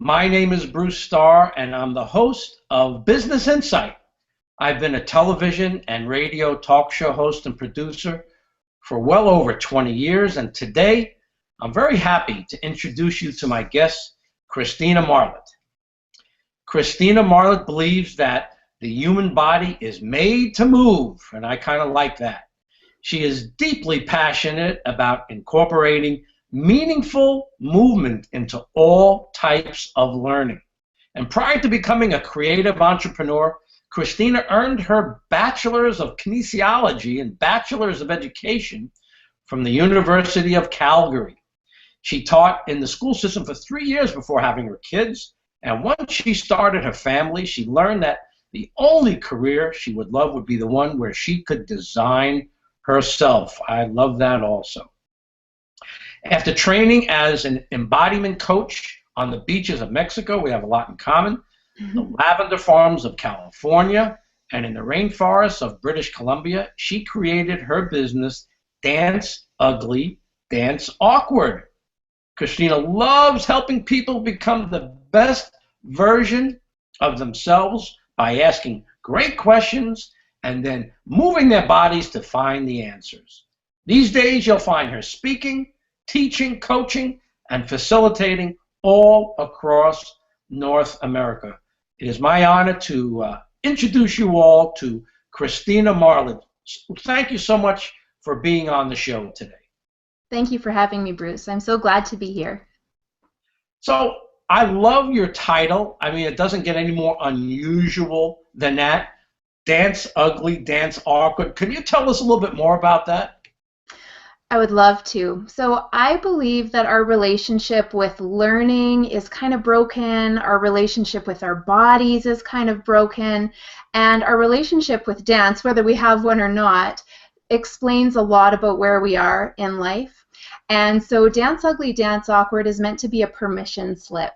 My name is Bruce Starr, and I'm the host of Business InSight. I've been a television and radio talk show host and producer for well over 20 years, and today I'm very happy to introduce you to my guest, Christina Marlett. Christina Marlett believes that the human body is made to move, and I kind of like that. She is deeply passionate about incorporating meaningful movement into all types of learning. And prior to becoming a creative entrepreneur, Christina earned her Bachelor's of Kinesiology and Bachelor's of Education from the University of Calgary. She taught in the school system for 3 years before having her kids, and once she started her family, she learned that the only career she would love would be the one where she could design herself. I love that also. After training as an embodiment coach on the beaches of Mexico, we have a lot in common, the lavender farms of California, and in the rainforests of British Columbia, she created her business, Dance Ugly, Dance Awkward. Christina loves helping people become the best version of themselves by asking great questions and then moving their bodies to find the answers. These days, you'll find her speaking, teaching, coaching, and facilitating all across North America. It is my honor to introduce you all to Christina Marlett. Thank you so much for being on the show today. Thank you for having me, Bruce. I'm so glad to be here. So I love your title. I mean, it doesn't get any more unusual than that. Dance Ugly, Dance Awkward. Can you tell us a little bit more about that? I would love to. So I believe that our relationship with learning is kind of broken, our relationship with our bodies is kind of broken, and our relationship with dance, whether we have one or not, explains a lot about where we are in life. And so Dance Ugly, Dance Awkward is meant to be a permission slip,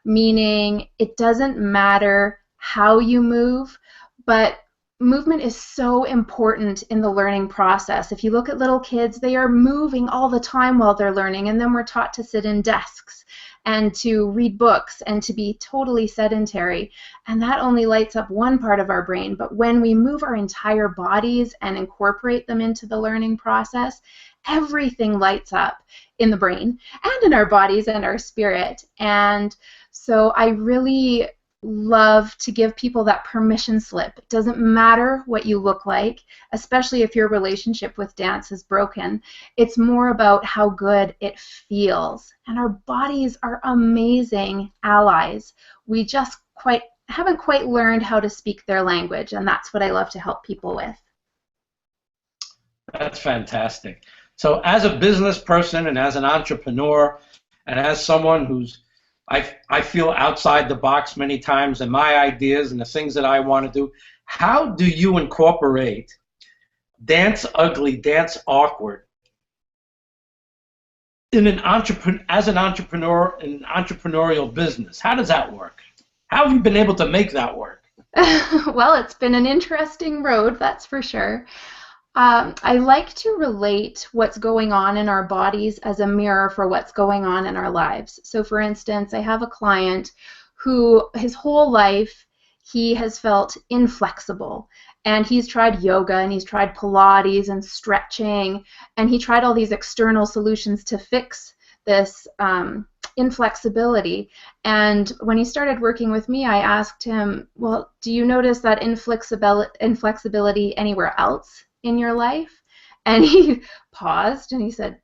meaning it doesn't matter how you move, but movement is so important in the learning process. If you look at little kids, they are moving all the time while they're learning, and then we're taught to sit in desks and to read books and to be totally sedentary, and that only lights up one part of our brain. But when we move our entire bodies and incorporate them into the learning process, everything lights up in the brain and in our bodies and our spirit. And so I really love to give people that permission slip. It doesn't matter what you look like, especially if your relationship with dance is broken. It's more about how good it feels. And our bodies are amazing allies. We just haven't quite learned how to speak their language, and that's what I love to help people with. That's fantastic. So as a business person and as an entrepreneur and as someone who's I feel outside the box many times in my ideas and the things that I want to do. How do you incorporate Dance Ugly, Dance Awkward in as an entrepreneur in an entrepreneurial business? How does that work? How have you been able to make that work? Well, it's been an interesting road, that's for sure. I like to relate what's going on in our bodies as a mirror for what's going on in our lives. So for instance, I have a client who his whole life he has felt inflexible, and he's tried yoga and he's tried Pilates and stretching, and he tried all these external solutions to fix this inflexibility. And when he started working with me, I asked him, well, do you notice that inflexibility anywhere else in your life? And he paused and he said,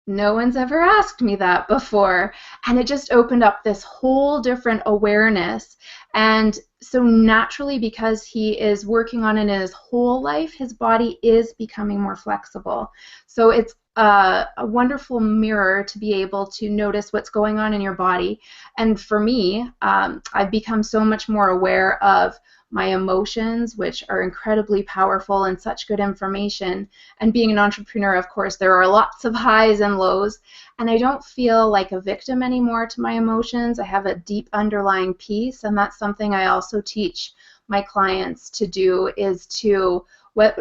no one's ever asked me that before. And it just opened up this whole different awareness. And so naturally, because he is working on it in his whole life, his body is becoming more flexible. So it's a wonderful mirror to be able to notice what's going on in your body. And for me, I've become so much more aware of my emotions, which are incredibly powerful and such good information. And being an entrepreneur, of course, there are lots of highs and lows, and I don't feel like a victim anymore to my emotions. I have a deep underlying peace, and that's something I also teach my clients to do, is to,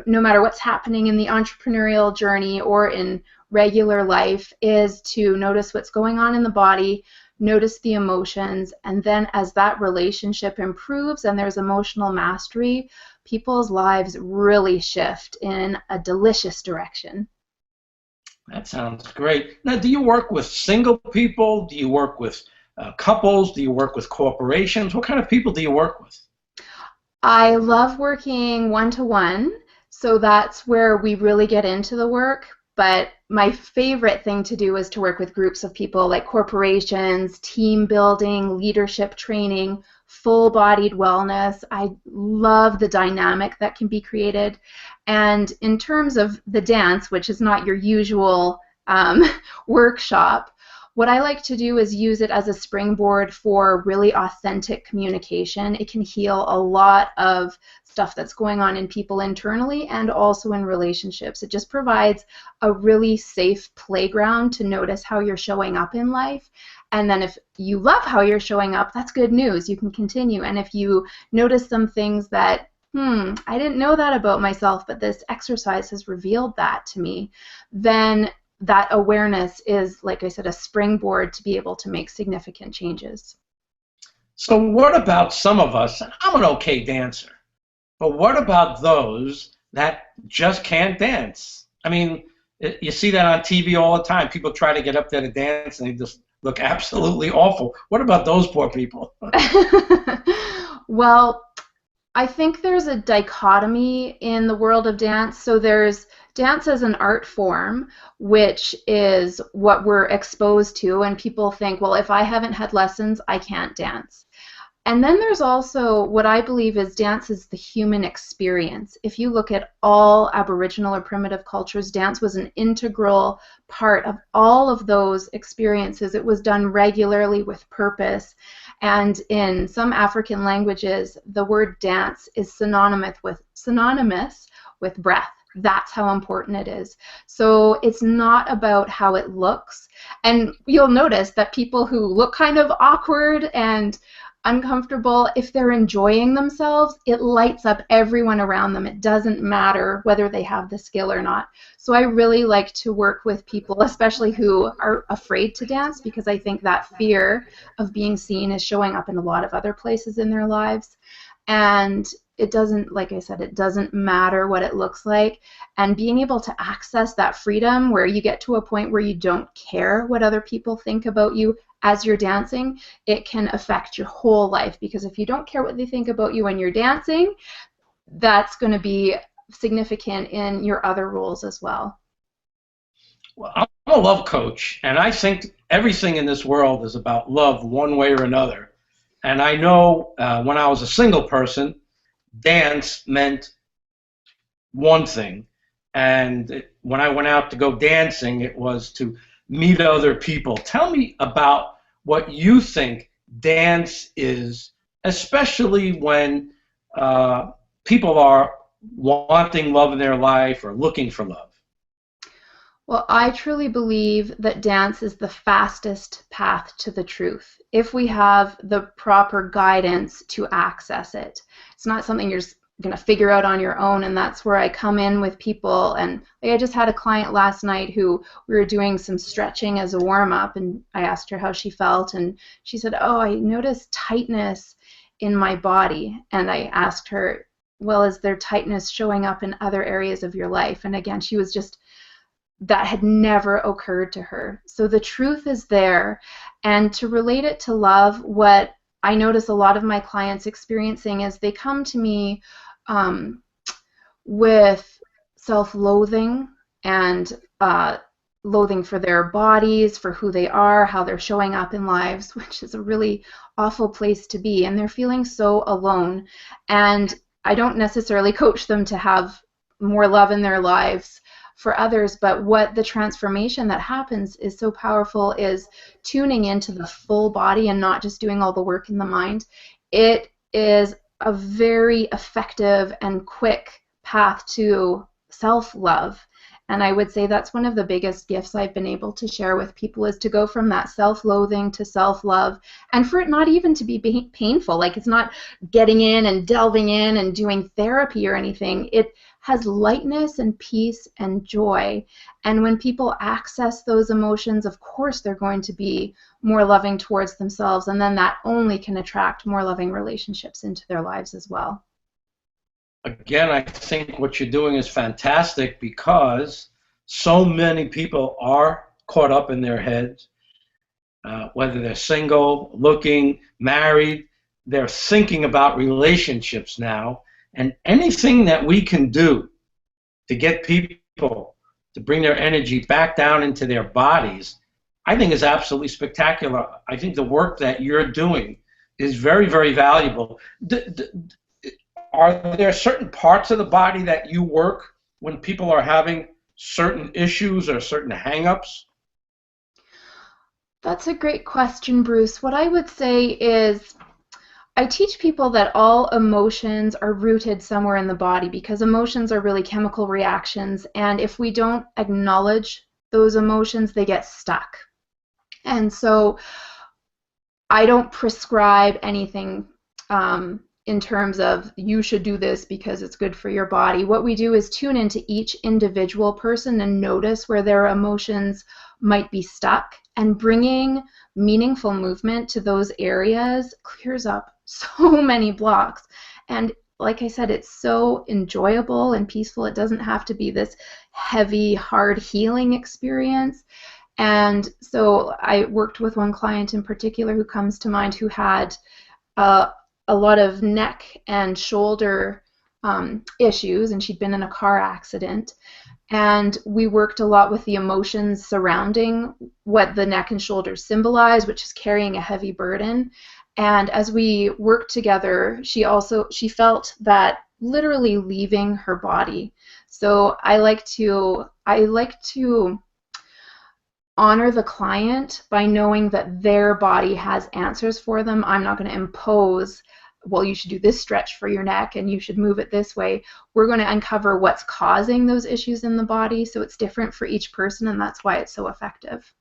no matter what's happening in the entrepreneurial journey or in regular life, is to notice what's going on in the body, notice the emotions, and then as that relationship improves and there's emotional mastery, people's lives really shift in a delicious direction. That sounds great. Now, do you work with single people? Do you work with couples? Do you work with corporations? What kind of people do you work with? I love working one-to-one, so that's where we really get into the work. But my favorite thing to do is to work with groups of people like corporations, team building, leadership training, full-bodied wellness. I love the dynamic that can be created. And in terms of the dance, which is not your usual workshop, what I like to do is use it as a springboard for really authentic communication. It can heal a lot of stuff that's going on in people internally and also in relationships. It just provides a really safe playground to notice how you're showing up in life. And then if you love how you're showing up, that's good news. You can continue. And if you notice some things that, I didn't know that about myself, but this exercise has revealed that to me, then that awareness is, like I said, a springboard to be able to make significant changes. So what about some of us? I'm an okay dancer, but what about those that just can't dance? I mean, you see that on TV all the time. People try to get up there to dance and they just look absolutely awful. What about those poor people? Well, I think there's a dichotomy in the world of dance. So there's dance as an art form, which is what we're exposed to, and people think, well, if I haven't had lessons, I can't dance. And then there's also what I believe is dance is the human experience. If you look at all Aboriginal or primitive cultures, dance was an integral part of all of those experiences. It was done regularly with purpose. And in some African languages, the word dance is synonymous with breath. That's how important it is. So it's not about how it looks. And you'll notice that people who look kind of awkward and uncomfortable, if they're enjoying themselves, it lights up everyone around them. It doesn't matter whether they have the skill or not. So I really like to work with people, especially who are afraid to dance, because I think that fear of being seen is showing up in a lot of other places in their lives. And it doesn't, like I said, it doesn't matter what it looks like. And being able to access that freedom where you get to a point where you don't care what other people think about you as you're dancing, it can affect your whole life. Because if you don't care what they think about you when you're dancing, that's going to be significant in your other roles as well. Well, I'm a love coach, and I think everything in this world is about love one way or another. And I know when I was a single person, dance meant one thing. And when I went out to go dancing, it was to meet other people. Tell me about what you think dance is, especially when people are wanting love in their life or looking for love. Well, I truly believe that dance is the fastest path to the truth if we have the proper guidance to access it. It's not something you're going to figure out on your own, and that's where I come in with people. And like, I just had a client last night who we were doing some stretching as a warm-up, and I asked her how she felt, and she said, oh, I noticed tightness in my body. And I asked her, well, is there tightness showing up in other areas of your life? And again, she was just, that had never occurred to her. So the truth is there. And to relate it to love, what I notice a lot of my clients experiencing is they come to me with self-loathing and loathing for their bodies, for who they are, how they're showing up in lives, which is a really awful place to be. And they're feeling so alone. And I don't necessarily coach them to have more love in their lives for others, but what the transformation that happens is so powerful is tuning into the full body and not just doing all the work in the mind. It is a very effective and quick path to self-love. And I would say that's one of the biggest gifts I've been able to share with people, is to go from that self-loathing to self-love, and for it not even to be painful. Like, it's not getting in and delving in and doing therapy or anything. It has lightness and peace and joy. And when people access those emotions, of course, they're going to be more loving towards themselves. And then that only can attract more loving relationships into their lives as well. Again, I think what you're doing is fantastic because so many people are caught up in their heads, whether they're single, looking, married, they're thinking about relationships now. And anything that we can do to get people to bring their energy back down into their bodies, I think is absolutely spectacular. I think the work that you're doing is very, very valuable. Are there certain parts of the body that you work when people are having certain issues or certain hang-ups? That's a great question, Bruce. What I would say is I teach people that all emotions are rooted somewhere in the body because emotions are really chemical reactions, and if we don't acknowledge those emotions, they get stuck. And so I don't prescribe anything in terms of you should do this because it's good for your body. What we do is tune into each individual person and notice where their emotions might be stuck, and bringing meaningful movement to those areas clears up so many blocks. And like I said, it's so enjoyable and peaceful. It doesn't have to be this heavy, hard healing experience. And so I worked with one client in particular who comes to mind who had a lot of neck and shoulder issues, and she'd been in a car accident. And we worked a lot with the emotions surrounding what the neck and shoulders symbolize, which is carrying a heavy burden. And as we worked together, she felt that literally leaving her body. So I like to honor the client by knowing that their body has answers for them. I'm not going to impose, well, you should do this stretch for your neck and you should move it this way. We're going to uncover what's causing those issues in the body, so it's different for each person, and that's why it's so effective.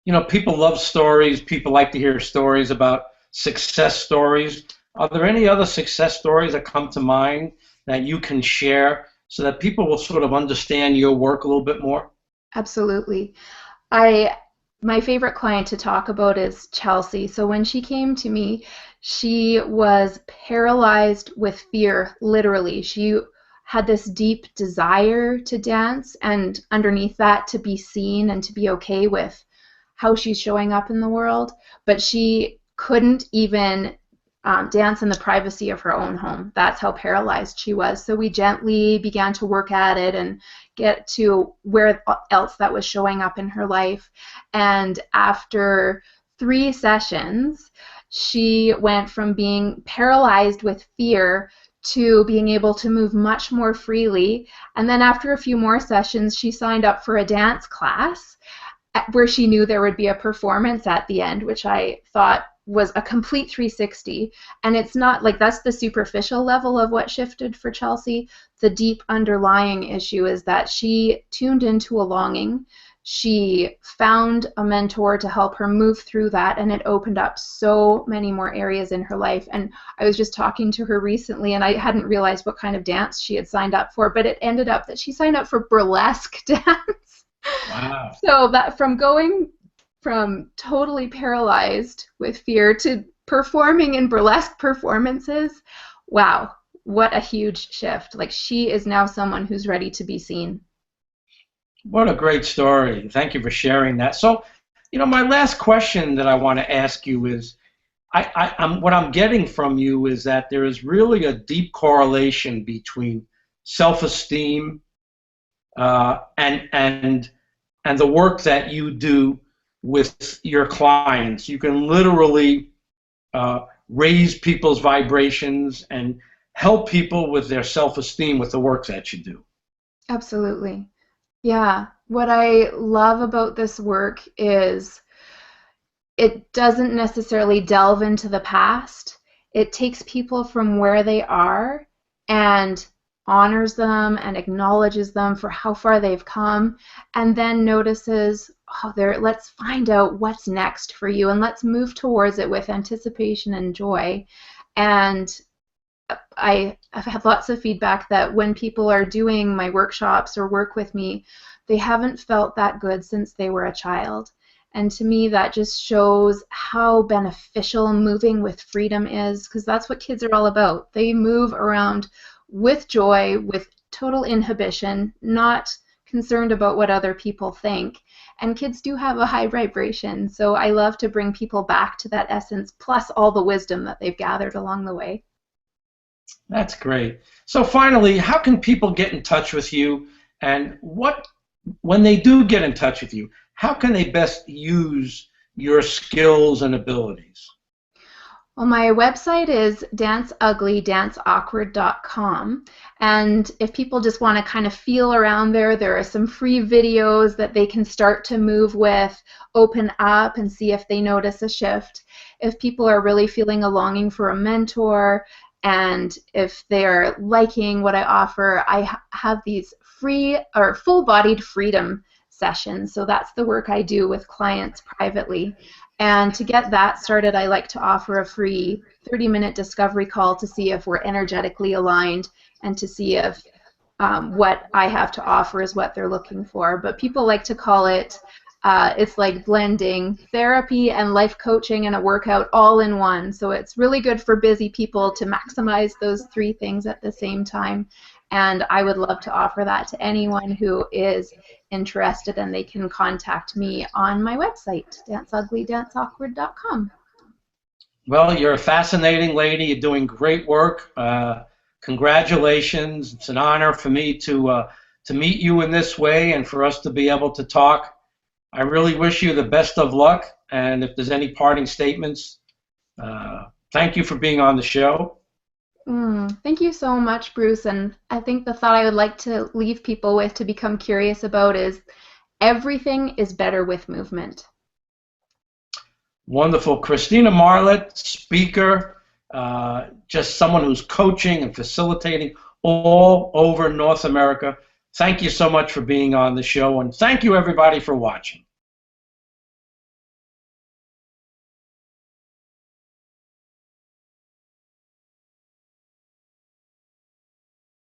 You know, people love stories. People like to hear stories about success stories. Are there any other success stories that come to mind that you can share so that people will sort of understand your work a little bit more? Absolutely. My favorite client to talk about is Chelsea. So when she came to me, she was paralyzed with fear, literally. She had this deep desire to dance, and underneath that to be seen and to be okay with how she's showing up in the world, but she couldn't even dance in the privacy of her own home. That's how paralyzed she was. So we gently began to work at it and get to where else that was showing up in her life. And after 3 sessions, she went from being paralyzed with fear to being able to move much more freely. And then after a few more sessions, she signed up for a dance class where she knew there would be a performance at the end, which I thought was a complete 360. And it's not like that's the superficial level of what shifted for Chelsea. The deep underlying issue is that she tuned into a longing. She found a mentor to help her move through that, and it opened up so many more areas in her life. And I was just talking to her recently, and I hadn't realized what kind of dance she had signed up for, but it ended up that she signed up for burlesque dance. Wow. So that from going from totally paralyzed with fear to performing in burlesque performances, wow, what a huge shift. Like, she is now someone who's ready to be seen. What a great story. Thank you for sharing that. So, you know, my last question that I want to ask you is, what I'm getting from you is that there is really a deep correlation between self-esteem and the work that you do with your clients. You can literally raise people's vibrations and help people with their self-esteem with the work that you do. Absolutely. Yeah. What I love about this work is it doesn't necessarily delve into the past. It takes people from where they are and honors them and acknowledges them for how far they've come, and then notices, let's find out what's next for you, and let's move towards it with anticipation and joy. And I've had lots of feedback that when people are doing my workshops or work with me, they haven't felt that good since they were a child. And to me, that just shows how beneficial moving with freedom is, because that's what kids are all about. They move around with joy, with total inhibition, not concerned about what other people think. And kids do have a high vibration, so I love to bring people back to that essence, plus all the wisdom that they've gathered along the way. That's great. So finally, how can people get in touch with you, and when they do get in touch with you, how can they best use your skills and abilities? Well, my website is danceuglydanceawkward.com, and if people just want to kind of feel around there are some free videos that they can start to move with, open up, and see if they notice a shift. If people are really feeling a longing for a mentor, and if they're liking what I offer, I have these free or full-bodied freedom sessions. So that's the work I do with clients privately. And to get that started, I like to offer a free 30-minute discovery call to see if we're energetically aligned and to see if what I have to offer is what they're looking for. But people like to call it, it's like blending therapy and life coaching and a workout all in one. So it's really good for busy people to maximize those three things at the same time. And I would love to offer that to anyone who is interested, and they can contact me on my website, danceuglydanceawkward.com. Well, you're a fascinating lady. You're doing great work. Congratulations. It's an honor for me to meet you in this way and for us to be able to talk. I really wish you the best of luck, and if there's any parting statements, thank you for being on the show. Thank you so much, Bruce. And I think the thought I would like to leave people with to become curious about is everything is better with movement. Wonderful. Christina Marlett, speaker, just someone who's coaching and facilitating all over North America. Thank you so much for being on the show, and thank you everybody for watching.